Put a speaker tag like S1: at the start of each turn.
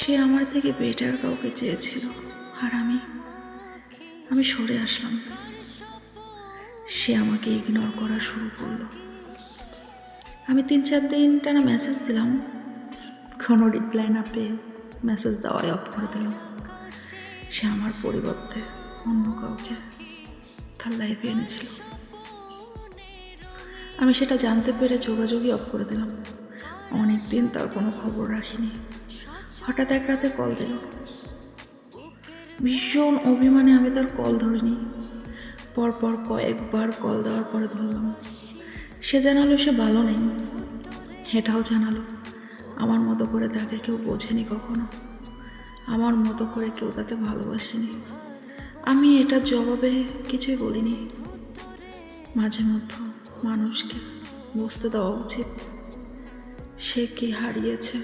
S1: সে আমার থেকে বেটার কাউকে চেয়েছিল, আর আমি সরে আসলাম। সে আমাকে ইগনোর করা শুরু করলো। আমি 3-4 দিন টানা মেসেজ দিলাম, কোনো রিপ্লাই না পেয়ে মেসেজ দেওয়াই অফ করে দিলাম। সে আমার পরিবর্তে অন্য কাউকে তার লাইফে এনেছিল। আমি সেটা জানতে পেরে যোগাযোগই অফ করে দিলাম। অনেক দিন তার কোনো খবর রাখিনি। হঠাৎ এক রাতে কল দিল। ভীষণ অভিমানে আমি তার কল ধরিনি। পরপর কয়েকবার কল দেওয়ার পরে ধরলাম। সে জানালো সে ভালো নেই। এটাও জানালো আমার মতো করে তাকে কেউ বোঝেনি কখনো, আমার মতো করে কেউ তাকে ভালোবাসেনি। আমি এটার জবাবে কিছুই বলিনি। মাঝে মধ্যে মানুষকে বুঝতে দেওয়া উচিত সে কি হারিয়েছে।